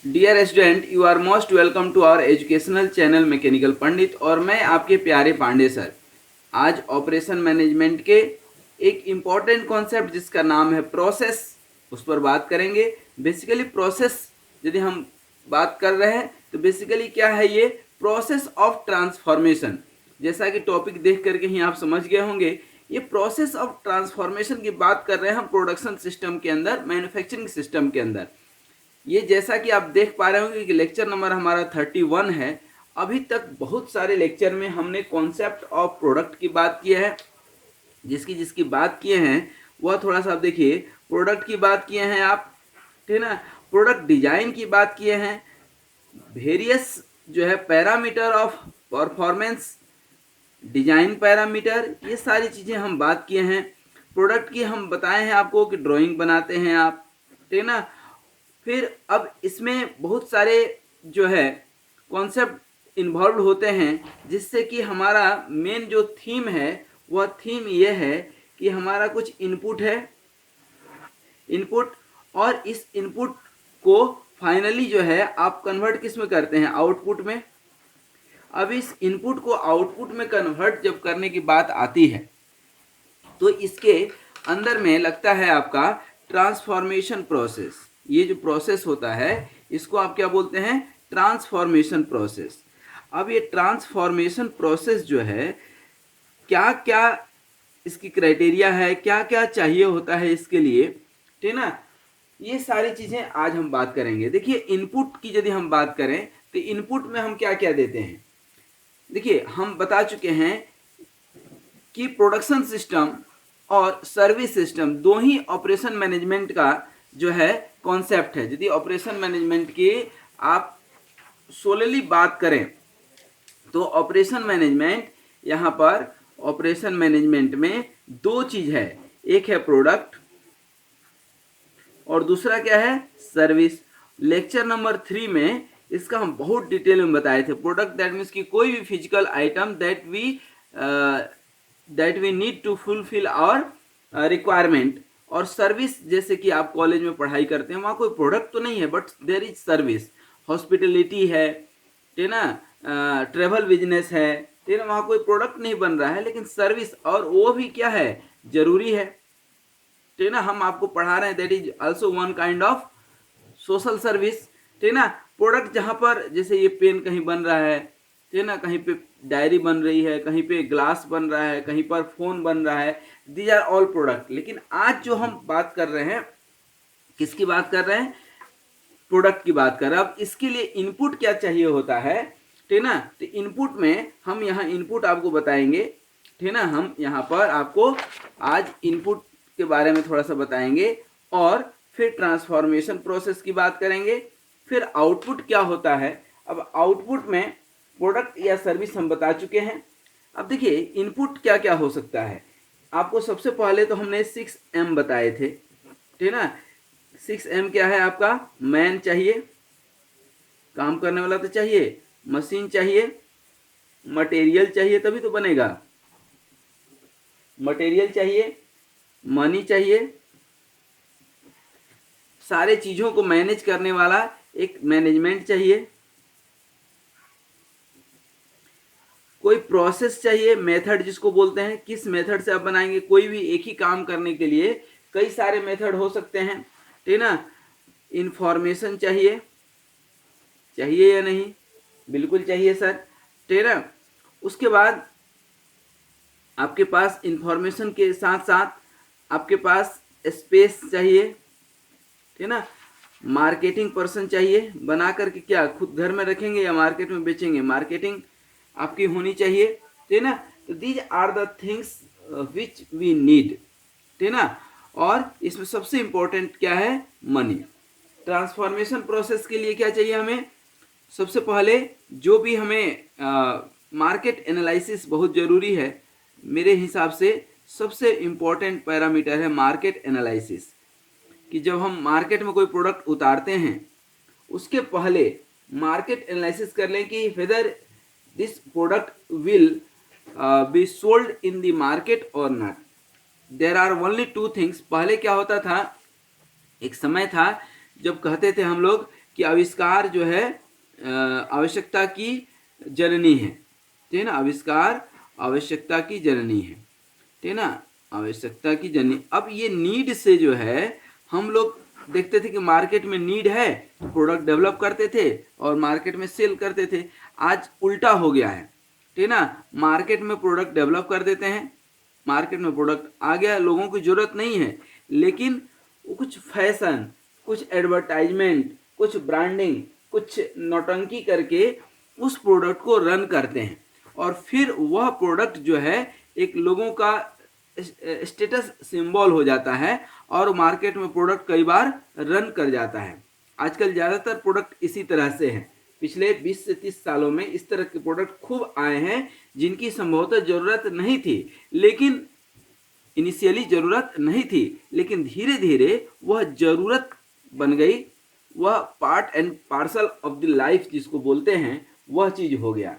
Dear student, you are most welcome to our educational channel mechanical Pandit. और मैं आपके प्यारे पांडे सर। आज ऑपरेशन मैनेजमेंट के एक इम्पॉर्टेंट कॉन्सेप्ट जिसका नाम है प्रोसेस, उस पर बात करेंगे। बेसिकली प्रोसेस यदि हम बात कर रहे हैं तो बेसिकली क्या है ये प्रोसेस ऑफ ट्रांसफॉर्मेशन। जैसा कि टॉपिक देख करके ही आप समझ गए होंगे, ये प्रोसेस ऑफ ट्रांसफॉर्मेशन की बात कर रहे हैं हम प्रोडक्शन सिस्टम के अंदर, मैन्युफैक्चरिंग सिस्टम के अंदर। ये जैसा कि आप देख पा रहे होंगे कि लेक्चर नंबर हमारा 31 है। अभी तक बहुत सारे लेक्चर में हमने कॉन्सेप्ट ऑफ प्रोडक्ट की बात की है। जिसकी जिसकी बात किए हैं वह थोड़ा सा आप देखिए, प्रोडक्ट की बात किए हैं आप, ठीक ना। प्रोडक्ट डिजाइन की बात किए हैं, वेरियस जो है parameter of performance, design parameter, ये सारी चीज़ें हम बात किए हैं। प्रोडक्ट की हम बताए हैं आपको कि ड्राइंग बनाते हैं आप, ठीक ना। फिर अब इसमें बहुत सारे जो है कॉन्सेप्ट इन्वॉल्व होते हैं, जिससे कि हमारा मेन जो थीम है वह थीम ये है कि हमारा कुछ इनपुट है, इनपुट, और इस इनपुट को फाइनली जो है आप कन्वर्ट किस में करते हैं, आउटपुट में। अब इस इनपुट को आउटपुट में कन्वर्ट जब करने की बात आती है तो इसके अंदर में लगता है आपका ट्रांसफॉर्मेशन प्रोसेस। ये जो प्रोसेस होता है इसको आप क्या बोलते हैं, ट्रांसफॉर्मेशन प्रोसेस। अब ये ट्रांसफॉर्मेशन प्रोसेस जो है, क्या क्या इसकी क्राइटेरिया है, क्या क्या चाहिए होता है इसके लिए, ठीक ना। ये सारी चीज़ें आज हम बात करेंगे। देखिए इनपुट की यदि हम बात करें तो इनपुट में हम क्या क्या देते हैं। देखिए हम बता चुके हैं कि प्रोडक्शन सिस्टम और सर्विस सिस्टम दो ही ऑपरेशन मैनेजमेंट का जो है कॉन्सेप्ट है। यदि ऑपरेशन मैनेजमेंट की आप सोलली बात करें तो ऑपरेशन मैनेजमेंट, यहाँ पर ऑपरेशन मैनेजमेंट में दो चीज़ है, एक है प्रोडक्ट और दूसरा क्या है, सर्विस। लेक्चर नंबर 3 में इसका हम बहुत डिटेल में बताए थे। प्रोडक्ट दैट मीन्स कि कोई भी physical item that we need to fulfil our requirement. और सर्विस जैसे कि आप कॉलेज में पढ़ाई करते हैं, वहाँ कोई प्रोडक्ट तो नहीं है but there is service. Hospitality है, ठीक ना, ट्रेवल बिजनेस है, ठीक ना, वहाँ कोई प्रोडक्ट नहीं बन रहा है लेकिन सर्विस, और वो भी क्या है, जरूरी है, ठीक ना। हम आपको पढ़ा रहे हैं that is also one kind of social service, ठीक ना। प्रोडक्ट जहाँ पर जैसे ये पेन कहीं बन रहा है, ठीक ना, कहीं पे डायरी बन रही है, कहीं पे ग्लास बन रहा है, कहीं पर फोन बन रहा है, दीज आर ऑल प्रोडक्ट। लेकिन आज जो हम बात कर रहे हैं, किसकी बात कर रहे हैं, प्रोडक्ट की बात कर रहे हैं। अब इसके लिए इनपुट क्या चाहिए होता है, ठीक ना। तो इनपुट में हम यहाँ इनपुट आपको बताएंगे, ठीक ना। हम यहाँ पर आपको आज इनपुट के बारे में थोड़ा सा बताएंगे और फिर ट्रांसफॉर्मेशन प्रोसेस की बात करेंगे, फिर आउटपुट क्या होता है। अब आउटपुट में प्रोडक्ट या सर्विस हम बता चुके हैं। अब देखिए इनपुट क्या क्या हो सकता है। आपको सबसे पहले तो हमने 6M बताए थे, ठीक ना। 6M क्या है आपका, मैन चाहिए, काम करने वाला तो चाहिए, मशीन चाहिए, मटेरियल चाहिए तभी तो बनेगा, मटेरियल चाहिए, मनी चाहिए, सारे चीज़ों को मैनेज करने वाला एक मैनेजमेंट चाहिए, कोई प्रोसेस चाहिए, मेथड जिसको बोलते हैं, किस मेथड से आप बनाएंगे। कोई भी एक ही काम करने के लिए कई सारे मेथड हो सकते हैं, ठीक ना। इंफॉर्मेशन चाहिए, चाहिए या नहीं, बिल्कुल चाहिए सर, ठीक ना। उसके बाद आपके पास इंफॉर्मेशन के साथ साथ आपके पास स्पेस चाहिए, ठीक ना। मार्केटिंग पर्सन चाहिए, बना करके क्या खुद घर में रखेंगे या मार्केट में बेचेंगे, मार्केटिंग आपकी होनी चाहिए, ठीक ना। तो these are the things which we need, ठीक ना। और इसमें सबसे इंपॉर्टेंट क्या है, मनी। ट्रांसफॉर्मेशन प्रोसेस के लिए क्या चाहिए हमें, सबसे पहले जो भी हमें मार्केट एनालिसिस बहुत ज़रूरी है। मेरे हिसाब से सबसे इम्पोर्टेंट पैरामीटर है मार्केट एनालिसिस, कि जब हम मार्केट में कोई प्रोडक्ट उतारते हैं उसके पहले मार्केट एनालिसिस कर लें कि whether this product will be sold in the market और not. There are only two things. पहले क्या होता था, एक समय था जब कहते थे हम लोग कि आविष्कार जो है आवश्यकता की जननी है, ठीक है ना। आविष्कार आवश्यकता की जननी है, ठीक है ना, आवश्यकता की जननी। अब ये नीड से जो है हम लोग देखते थे कि मार्केट में नीड है, प्रोडक्ट डेवलप करते थे और मार्केट में सेल करते थे। आज उल्टा हो गया है, ठीक है ना। मार्केट में प्रोडक्ट डेवलप कर देते हैं, मार्केट में प्रोडक्ट आ गया, लोगों की ज़रूरत नहीं है, लेकिन वो कुछ फैशन, कुछ एडवर्टाइजमेंट, कुछ ब्रांडिंग, कुछ नौटंकी करके उस प्रोडक्ट को रन करते हैं और फिर वह प्रोडक्ट जो है एक लोगों का स्टेटस सिंबल हो जाता है और मार्केट में प्रोडक्ट कई बार रन कर जाता है। आजकल ज़्यादातर प्रोडक्ट इसी तरह से हैं। पिछले 20 से 30 सालों में इस तरह के प्रोडक्ट खूब आए हैं जिनकी संभवतः ज़रूरत नहीं थी, लेकिन इनिशियली ज़रूरत नहीं थी, लेकिन धीरे धीरे वह ज़रूरत बन गई, वह part and parcel of the life जिसको बोलते हैं वह चीज़ हो गया,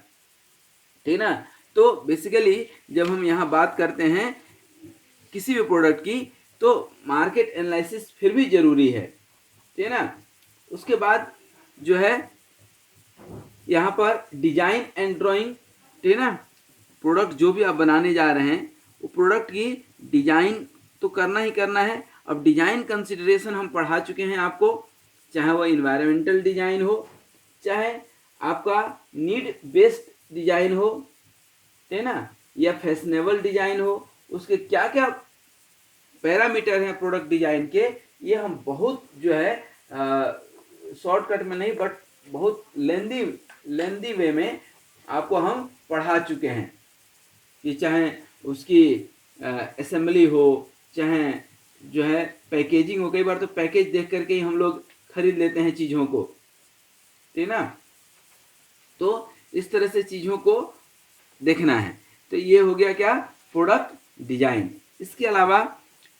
ठीक ना। तो बेसिकली जब हम यहाँ बात करते हैं किसी भी प्रोडक्ट की तो मार्केट एनालिसिस फिर भी ज़रूरी है, ठीक है ना। उसके बाद जो है यहाँ पर डिजाइन एंड ड्राइंग, ठीक है ना। प्रोडक्ट जो भी आप बनाने जा रहे हैं वो प्रोडक्ट की डिजाइन तो करना ही करना है। अब डिजाइन कंसिडरेशन हम पढ़ा चुके हैं आपको, चाहे वह इन्वायरमेंटल डिजाइन हो, चाहे आपका नीड बेस्ड डिजाइन हो, ठीक है ना, या फैशनेबल डिजाइन हो। उसके क्या क्या पैरामीटर हैं प्रोडक्ट डिजाइन के, ये हम बहुत जो है शॉर्टकट में नहीं बट बहुत लेंदी वे में आपको हम पढ़ा चुके हैं कि चाहे उसकी असेंबली हो, चाहे जो है पैकेजिंग हो। कई बार तो पैकेज देख करके ही हम लोग खरीद लेते हैं चीज़ों को, ठीक ना। तो इस तरह से चीज़ों को देखना है। तो ये हो गया क्या, प्रोडक्ट डिजाइन। इसके अलावा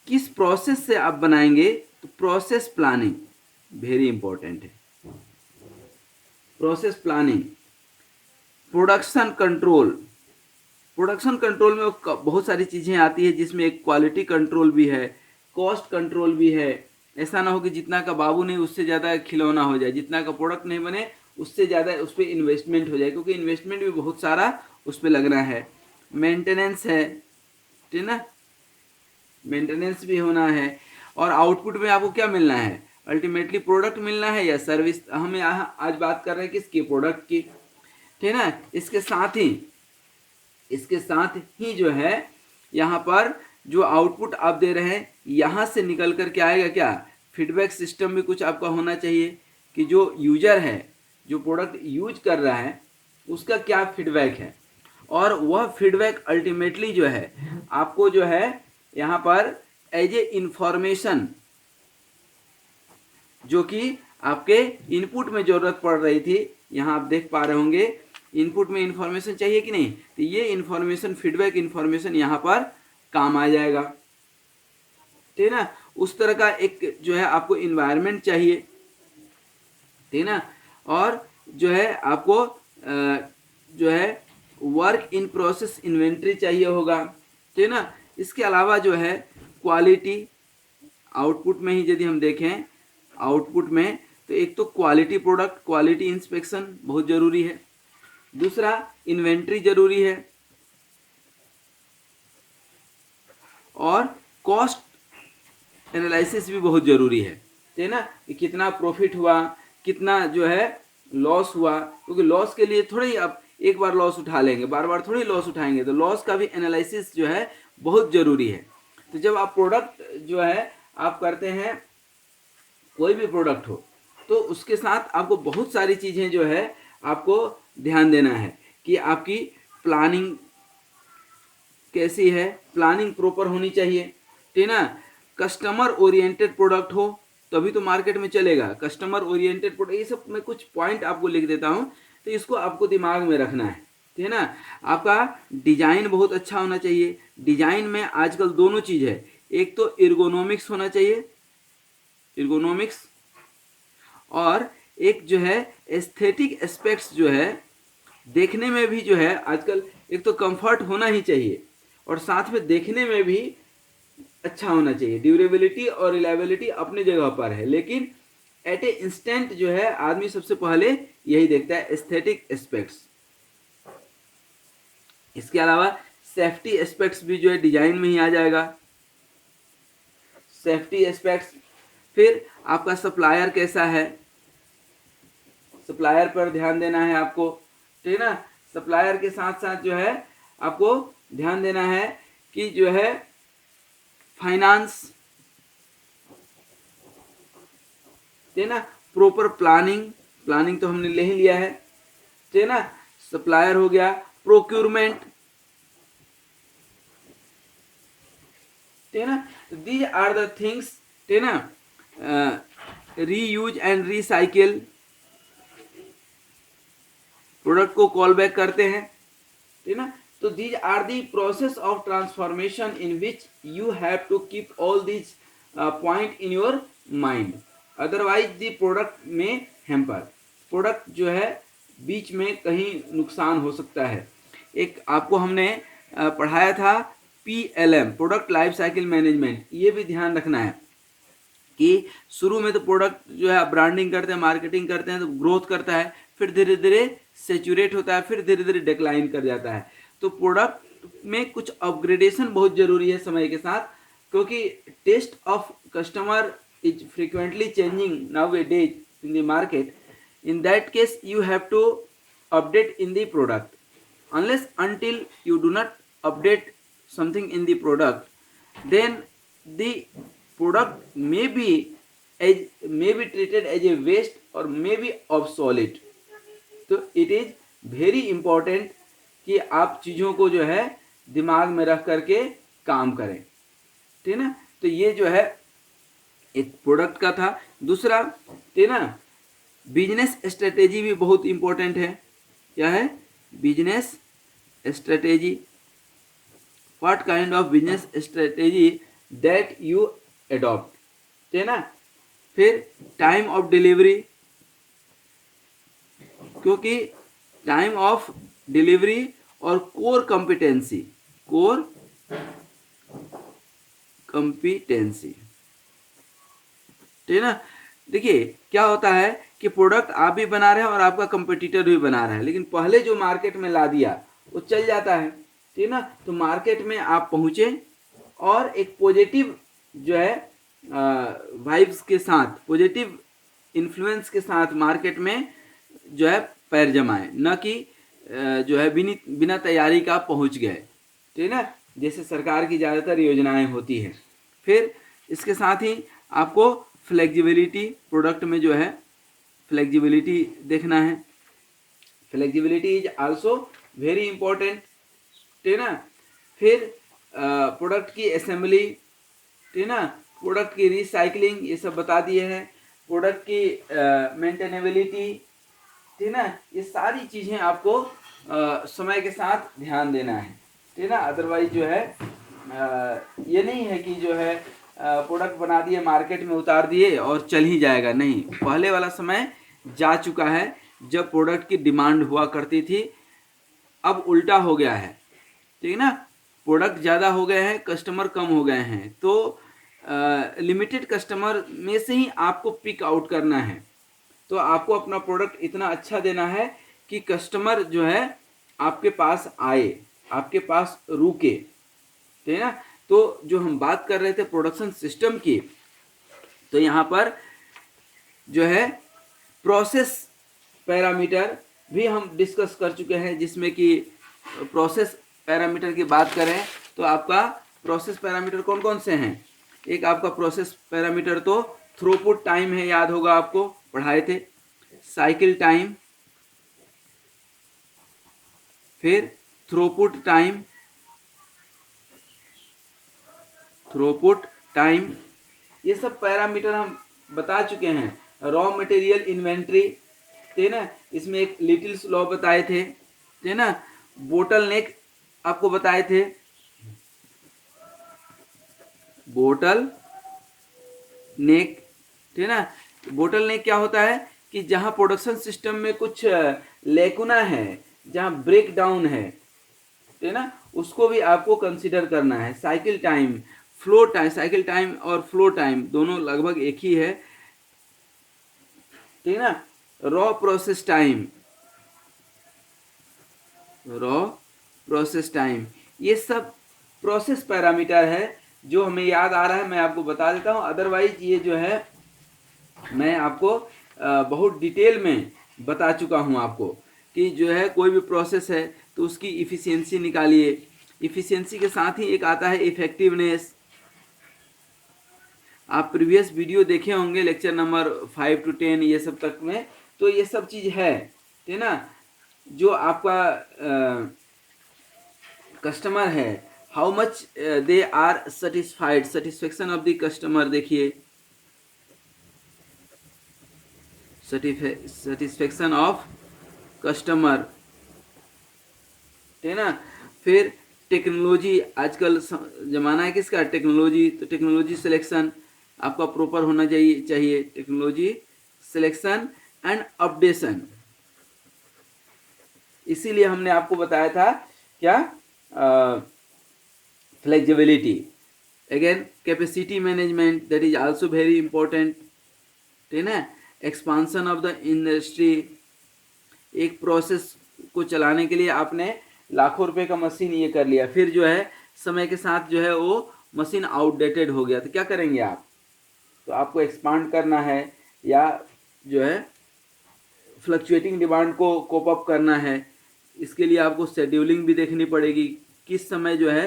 किस प्रोसेस से आप बनाएंगे, तो प्रोसेस प्लानिंग वेरी इंपॉर्टेंट है। Process planning, production control. Production control में बहुत सारी चीज़ें आती है जिसमें एक क्वालिटी कंट्रोल भी है, कॉस्ट कंट्रोल भी है। ऐसा ना हो कि जितना का बाबू नहीं उससे ज़्यादा खिलौना हो जाए, जितना का प्रोडक्ट नहीं बने उससे ज़्यादा उस पर इन्वेस्टमेंट हो जाए, क्योंकि इन्वेस्टमेंट भी बहुत सारा उस पर लगना है। मेंटेनेंस है, ठीक ना, मेंटेनेंस भी होना है। और आउटपुट में आपको क्या मिलना है, अल्टीमेटली प्रोडक्ट मिलना है या सर्विस। हम यहाँ आज बात कर रहे हैं किसकी, प्रोडक्ट की, ठीक ना। इसके साथ ही जो है यहाँ पर जो आउटपुट आप दे रहे हैं यहाँ से निकल कर के आएगा क्या, फीडबैक सिस्टम भी कुछ आपका होना चाहिए कि जो यूजर है, जो प्रोडक्ट यूज कर रहा है उसका क्या फीडबैक है, और वह फीडबैक अल्टीमेटली जो है आपको जो है यहाँ पर एज ए इंफॉर्मेशन, जो कि आपके इनपुट में ज़रूरत पड़ रही थी, यहाँ आप देख पा रहे होंगे इनपुट में इंफॉर्मेशन चाहिए कि नहीं, तो ये इंफॉर्मेशन, फीडबैक इंफॉर्मेशन यहाँ पर काम आ जाएगा, ठीक है ना। उस तरह का एक जो है आपको इन्वायरमेंट चाहिए, ठीक है ना। और जो है आपको जो है वर्क इन प्रोसेस इन्वेंट्री चाहिए होगा, ठीक है ना। इसके अलावा जो है क्वालिटी, आउटपुट में ही यदि हम देखें आउटपुट में, तो एक तो क्वालिटी प्रोडक्ट, क्वालिटी इंस्पेक्शन बहुत ज़रूरी है। दूसरा इन्वेंट्री ज़रूरी है, और कॉस्ट एनालिसिस भी बहुत ज़रूरी है, ठीक है ना, कि कितना प्रॉफिट हुआ, कितना जो है लॉस हुआ। क्योंकि लॉस के लिए थोड़ी ही आप एक बार लॉस उठा लेंगे, बार बार थोड़ी लॉस उठाएंगे, तो लॉस का भी एनालिसिस जो है बहुत ज़रूरी है। तो जब आप प्रोडक्ट जो है आप करते हैं, कोई भी प्रोडक्ट हो, तो उसके साथ आपको बहुत सारी चीज़ें जो है आपको ध्यान देना है कि आपकी प्लानिंग कैसी है, प्लानिंग प्रॉपर होनी चाहिए, ठीक है ना। कस्टमर ओरिएंटेड प्रोडक्ट हो तभी तो मार्केट में चलेगा। कस्टमर ओरिएंटेड प्रोडक्ट, ये सब मैं कुछ पॉइंट आपको लिख देता हूँ, तो इसको आपको दिमाग में रखना है, ठीक है ना। आपका डिजाइन बहुत अच्छा होना चाहिए। डिजाइन में आजकल दोनों चीज़ है, एक तो एर्गोनॉमिक्स होना चाहिए, एर्गोनॉमिक्स, और एक जो है एस्थेटिक एस्पेक्ट्स जो है देखने में भी जो है आजकल, एक तो कंफर्ट होना ही चाहिए और साथ में देखने में भी अच्छा होना चाहिए। ड्यूरेबिलिटी और रिलायबिलिटी अपनी जगह पर है, लेकिन एट ए इंस्टेंट जो है आदमी सबसे पहले यही देखता है, एस्थेटिक एस्पेक्ट्स। इसके अलावा सेफ्टी एस्पेक्ट्स भी जो है डिजाइन में ही आ जाएगा, सेफ्टी एस्पेक्ट्स। फिर आपका सप्लायर कैसा है, सप्लायर पर ध्यान देना है आपको, ठीक है ना। सप्लायर के साथ साथ जो है आपको ध्यान देना है कि जो है फाइनेंस, ठीक है ना, प्रॉपर प्लानिंग, प्लानिंग तो हमने ले ही लिया है, ठीक है ना। सप्लायर हो गया, प्रोक्यूरमेंट, ठीक है ना। दीज आर द थिंग्स, ठीक है ना। रीयूज एंड रिसाइकिल, प्रोडक्ट को कॉल बैक करते हैं, ठीक है ना। तो these are the process of transformation in which you have to keep all these point in your mind, otherwise the product में हैम्पर, प्रोडक्ट जो है बीच में कहीं नुकसान हो सकता है। एक आपको हमने पढ़ाया था PLM, product life cycle management, ये भी ध्यान रखना है कि शुरू में तो प्रोडक्ट जो है ब्रांडिंग करते हैं, मार्केटिंग करते हैं तो ग्रोथ करता है, फिर धीरे धीरे सेचुरेट होता है, फिर धीरे धीरे डिक्लाइन कर जाता है। तो प्रोडक्ट में कुछ अपग्रेडेशन बहुत जरूरी है समय के साथ, क्योंकि taste of customer is frequently changing nowadays in the market. In that case you have to update in the product, unless until you do not update something in the product, then the product may be treated as a waste or may be obsolete. तो it is very important कि आप चीज़ों को जो है दिमाग में रख करके काम करें, ठीक है ना। तो ये जो है एक प्रोडक्ट का था। दूसरा, ठीक है ना, बिजनेस स्ट्रेटेजी भी बहुत इंपॉर्टेंट है। क्या है? Business strategy, what kind of business strategy that you adopt, ठीक है ना। फिर टाइम ऑफ डिलीवरी, क्योंकि टाइम ऑफ डिलीवरी और कोर कॉम्पिटेंसी, ठीक है ना। देखिए क्या होता है कि प्रोडक्ट आप भी बना रहे हैं और आपका कंपटीटर भी बना रहा है, लेकिन पहले जो मार्केट में ला दिया वो चल जाता है, ठीक है ना। तो मार्केट में आप पहुंचे और एक पॉजिटिव जो है वाइब्स के साथ, पॉजिटिव इन्फ्लुएंस के साथ मार्केट में जो है पैर जमाए, न कि जो है बिना तैयारी का पहुंच गए, ठीक है ना, जैसे सरकार की ज़्यादातर योजनाएं होती हैं। फिर इसके साथ ही आपको फ्लेक्सिबिलिटी, प्रोडक्ट में जो है फ्लेक्सिबिलिटी देखना है। Flexibility is also very important, ठीक है ना। फिर प्रोडक्ट की असेंबली, ठीक है ना, प्रोडक्ट की रिसाइकलिंग, ये सब बता दिए हैं। प्रोडक्ट की मेंटेनेबिलिटी, ठीक है ना, ये सारी चीज़ें आपको समय के साथ ध्यान देना है, ठीक है ना। अदरवाइज जो है ये नहीं है कि जो है प्रोडक्ट बना दिए, मार्केट में उतार दिए और चल ही जाएगा, नहीं। पहले वाला समय जा चुका है जब प्रोडक्ट की डिमांड हुआ करती थी, अब उल्टा हो गया है, ठीक है ना। प्रोडक्ट ज़्यादा हो गए हैं, कस्टमर कम हो गए हैं, तो लिमिटेड कस्टमर में से ही आपको पिक आउट करना है। तो आपको अपना प्रोडक्ट इतना अच्छा देना है कि कस्टमर जो है आपके पास आए, आपके पास रुके, ठीक है ना। तो जो हम बात कर रहे थे प्रोडक्शन सिस्टम की, तो यहाँ पर जो है प्रोसेस पैरामीटर भी हम डिस्कस कर चुके हैं, जिसमें कि प्रोसेस पैरामीटर की बात करें तो आपका प्रोसेस पैरामीटर कौन कौन से हैं। एक आपका प्रोसेस पैरामीटर तो थ्रूपुट टाइम है, याद होगा आपको पढ़ाए थे। साइकिल टाइम, फिर थ्रूपुट टाइम, ये सब पैरामीटर हम बता चुके हैं। रॉ मटेरियल इन्वेंट्री, ठीक है ना, इसमें एक लिटिल्स लॉ बताए थे, ठीक है ना। बोटल नेक आपको बताए थे, बोटल नेक, ठीक है ना। बोटल नेक क्या होता है कि जहां प्रोडक्शन सिस्टम में कुछ लेकुना है, जहां ब्रेक डाउन है, ठीक है ना, उसको भी आपको कंसीडर करना है। Cycle time, flow time, cycle time और फ्लो टाइम दोनों लगभग एक ही है। ठीक है ना। Raw process time, raw process time, ये सब प्रोसेस पैरामीटर है जो हमें याद आ रहा है, मैं आपको बता देता हूँ। अदरवाइज ये जो है मैं आपको बहुत डिटेल में बता चुका हूँ आपको कि जो है कोई भी प्रोसेस है तो उसकी इफ़िशियंसी निकालिए। इफ़िशियंसी के साथ ही एक आता है इफ़ेक्टिवनेस। आप प्रीवियस वीडियो देखे होंगे लेक्चर नंबर 5 to 10 ये सब तक में, तो ये सब चीज़ है, ठीक है ना। जो आपका कस्टमर है, how much they are satisfied, satisfaction of the customer, देखिए सेटिस्फेक्शन ऑफ कस्टमर, ठीक है ना। फिर टेक्नोलॉजी, आजकल ज़माना है किसका, टेक्नोलॉजी, तो टेक्नोलॉजी सिलेक्शन आपका प्रॉपर होना चाहिए टेक्नोलॉजी सिलेक्शन एंड अपडेशन। इसीलिए हमने आपको बताया था क्या, flexibility, again capacity management, that is also very important, ठीक है ना। एक्सपांसन ऑफ द इंडस्ट्री, एक प्रोसेस को चलाने के लिए आपने लाखों रुपए का मशीन ये कर लिया, फिर जो है समय के साथ जो है वो मशीन आउटडेटेड हो गया, तो क्या करेंगे आप, तो आपको एक्सपांड करना है या जो है फ्लक्चुएटिंग डिमांड को कोप अप करना है। इसके लिए आपको शेड्यूलिंग भी देखनी पड़ेगी, किस समय जो है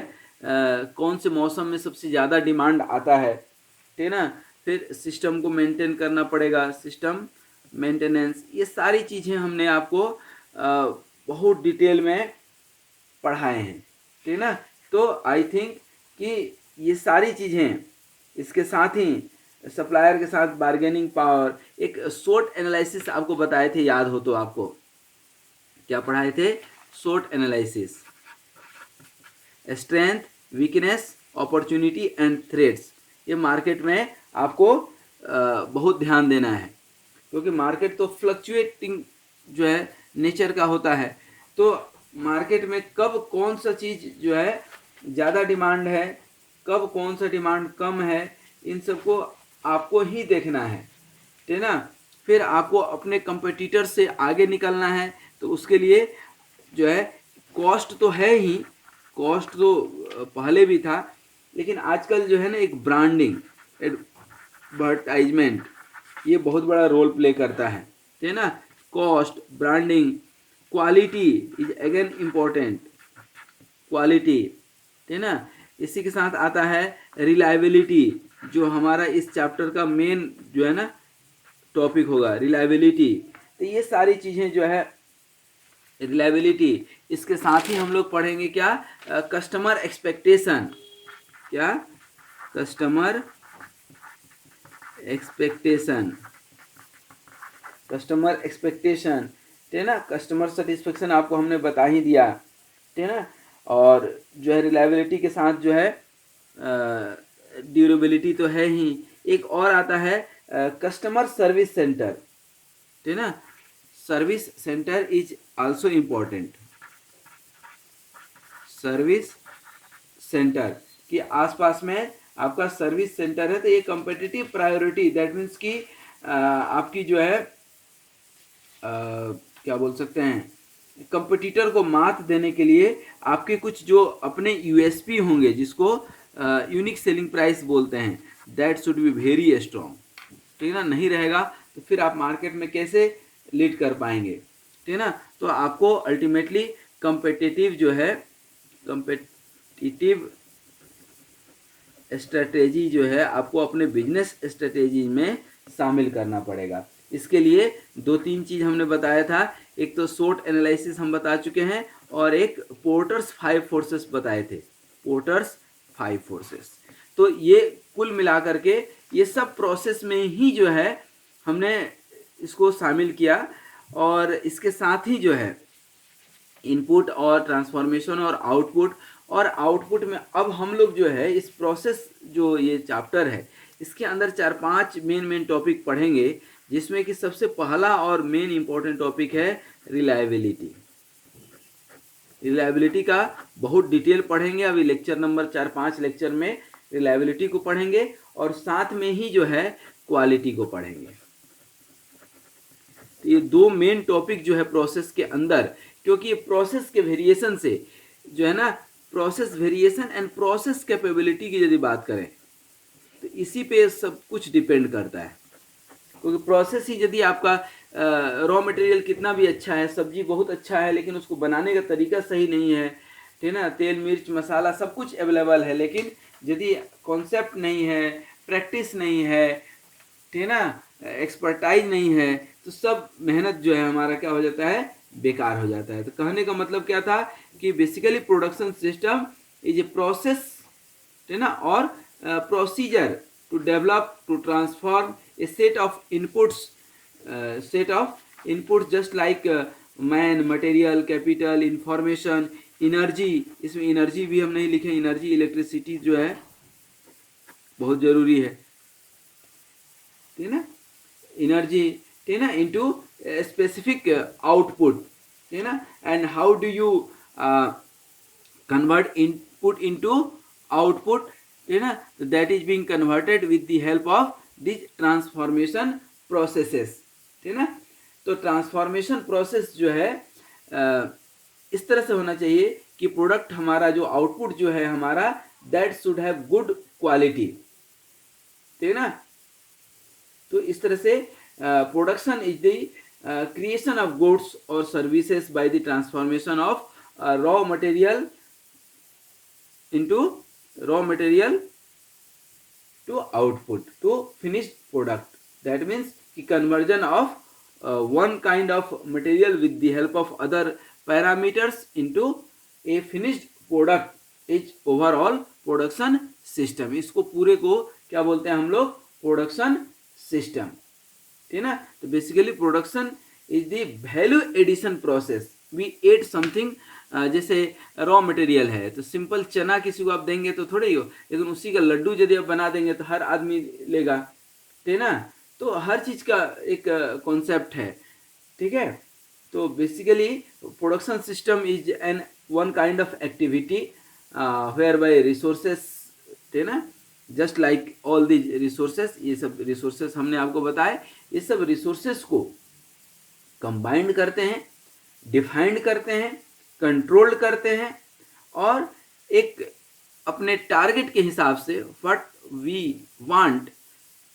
कौन से मौसम में सबसे ज़्यादा डिमांड आता है, ठीक है ना। फिर सिस्टम को मेंटेन करना पड़ेगा, सिस्टम मेंटेनेंस, ये सारी चीज़ें हमने आपको बहुत डिटेल में पढ़ाए हैं, ठीक है ना। तो आई थिंक कि ये सारी चीज़ें, इसके साथ ही सप्लायर के साथ बार्गेनिंग पावर, एक शॉर्ट एनालिसिस आपको बताए थे, याद हो तो आपको क्या पढ़ाए थे, short analysis, strength, weakness, opportunity and threats. ये मार्केट में आपको बहुत ध्यान देना है, क्योंकि मार्केट तो फ्लक्चुएटिंग जो है नेचर का होता है, तो मार्केट में कब कौन सा चीज़ जो है ज़्यादा डिमांड है, कब कौन सा डिमांड कम है, इन सबको आपको ही देखना है, ठीक है ना। फिर आपको अपने कंपटीटर से आगे निकलना है, तो उसके लिए जो है कॉस्ट तो है ही, कॉस्ट तो पहले भी था, लेकिन आजकल जो है ना एक ब्रांडिंग, एडवर्टाइजमेंट, ये बहुत बड़ा रोल प्ले करता है, ठीक है ना। Cost, branding, quality is again important, quality, ठीक है ना। इसी के साथ आता है रिलायबिलिटी, जो हमारा इस चैप्टर का मेन जो है ना टॉपिक होगा, रिलायबिलिटी। तो ये सारी चीज़ें जो है रिलायबिलिटी, इसके साथ ही हम लोग पढ़ेंगे क्या, कस्टमर एक्सपेक्टेशन, क्या, कस्टमर एक्सपेक्टेशन, कस्टमर एक्सपेक्टेशन, ठीक है ना। कस्टमर सेटिस्फेक्शन आपको हमने बता ही दिया, ठीक है ना। और जो है रिलायबिलिटी के साथ जो है ड्यूरेबिलिटी तो है ही, एक और आता है कस्टमर सर्विस सेंटर, ठीक है ना। Service centre is also important, service centre के आसपास में आपका सर्विस सेंटर है, तो ये कम्पिटिटिव प्रायोरिटी, दैट मीन्स कि आपकी जो है क्या बोल सकते हैं, कंपटीटर को मात देने के लिए आपके कुछ जो अपने यूएसपी होंगे, जिसको यूनिक सेलिंग प्राइस बोलते हैं, that should be very strong, ठीक है ना। नहीं रहेगा तो फिर आप मार्केट में कैसे लीड कर पाएंगे, ठीक है ना। तो आपको अल्टीमेटली कम्पिटिटिव जो है, कम्पिटिटिव स्ट्रेटेजी जो है आपको अपने बिजनेस स्ट्रेटेजी में शामिल करना पड़ेगा। इसके लिए 2-3 चीज़ हमने बताया था, एक तो शॉर्ट एनालिसिस हम बता चुके हैं, और एक पोर्टर्स 5 फोर्सेस बताए थे, पोर्टर्स 5 फोर्सेस। तो ये कुल मिला करके ये सब प्रोसेस में ही जो है हमने इसको शामिल किया, और इसके साथ ही जो है इनपुट और ट्रांसफॉर्मेशन और आउटपुट में अब हम लोग जो है इस प्रोसेस, जो ये चैप्टर है, इसके अंदर 4-5 मेन टॉपिक पढ़ेंगे, जिसमें कि सबसे पहला और मेन इंपॉर्टेंट टॉपिक है रिलायबिलिटी। रिलायबिलिटी का बहुत डिटेल पढ़ेंगे, अभी लेक्चर नंबर 4-5 लेक्चर में रिलायबिलिटी को पढ़ेंगे, और साथ में ही जो है क्वालिटी को पढ़ेंगे। ये दो मेन टॉपिक जो है प्रोसेस के अंदर, क्योंकि प्रोसेस के वेरिएशन से जो है ना, process variation and process capability की यदि बात करें तो इसी पे सब कुछ डिपेंड करता है। क्योंकि प्रोसेस ही यदि आपका रॉ मटेरियल कितना भी अच्छा है, सब्जी बहुत अच्छा है, लेकिन उसको बनाने का तरीका सही नहीं है, ठीक है ना, तेल मिर्च मसाला सब कुछ अवेलेबल है, लेकिन यदि कॉन्सेप्ट नहीं है, प्रैक्टिस नहीं है, ठीक है ना, एक्सपर्टाइज नहीं है, तो सब मेहनत जो है हमारा क्या हो जाता है, बेकार हो जाता है। तो कहने का मतलब क्या था कि basically production system is a process, है ना, और procedure to develop to transform a set of inputs just like man, material, capital, information, energy. इसमें एनर्जी भी हम नहीं लिखे, एनर्जी इलेक्ट्रिसिटी जो है बहुत जरूरी है, ठीक है ना, एनर्जी, ठीक है ना, इनटू स्पेसिफिक आउटपुट, ठीक है ना, and how do you convert input into output, है ना, that is being converted with the help of these transformation processes, ठीक है ना। तो ट्रांसफॉर्मेशन प्रोसेस जो है इस तरह से होना चाहिए कि प्रोडक्ट हमारा जो आउटपुट जो है हमारा, that should have good quality, ठीक है ना। तो इस तरह से production is the creation of goods और services by the transformation of raw material into raw material to output to finished product. That means the conversion of one kind of material with the help of other parameters into a finished product is overall production system. इसको पूरे को क्या बोलते हैं हम लोग, production system, ठीक है ना। तो basically production is the value addition process. We add something, जैसे रॉ मटेरियल है तो सिंपल चना किसी को आप देंगे तो थोड़े ही हो, लेकिन उसी का लड्डू यदि आप बना देंगे तो हर आदमी लेगा, ठीक है ना। तो हर चीज़ का एक कॉन्सेप्ट है, ठीक है। तो basically production system is an one kind of activity whereby resources, ठीक है ना, just like all these resources. ये सब रिसोर्सेस हमने आपको बताए, ये सब रिसोर्सेस को कंबाइंड करते हैं, डिफाइंड करते हैं, कंट्रोल करते हैं, और एक अपने टारगेट के हिसाब से what we want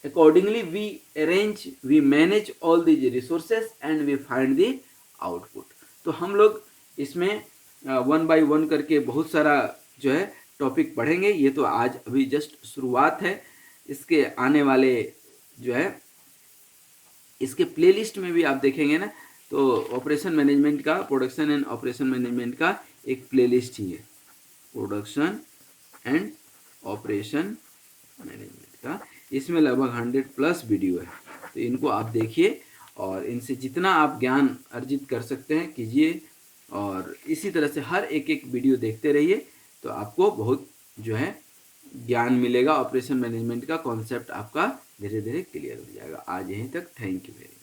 accordingly we arrange, we manage all these resources and we find the output. तो हम लोग इसमें वन बाय वन करके बहुत सारा जो है टॉपिक पढ़ेंगे। ये तो आज अभी जस्ट शुरुआत है, इसके आने वाले जो है इसके प्लेलिस्ट में भी आप देखेंगे ना, तो ऑपरेशन मैनेजमेंट का, प्रोडक्शन एंड ऑपरेशन मैनेजमेंट का एक प्लेलिस्ट ही है, प्रोडक्शन एंड ऑपरेशन मैनेजमेंट का। इसमें लगभग 100+ वीडियो है, तो इनको आप देखिए और इनसे जितना आप ज्ञान अर्जित कर सकते हैं कीजिए, और इसी तरह से हर एक वीडियो देखते रहिए, तो आपको बहुत जो है ज्ञान मिलेगा। ऑपरेशन मैनेजमेंट का कॉन्सेप्ट आपका धीरे धीरे क्लियर हो जाएगा। आज यहीं तक, थैंक यू वेरी मच।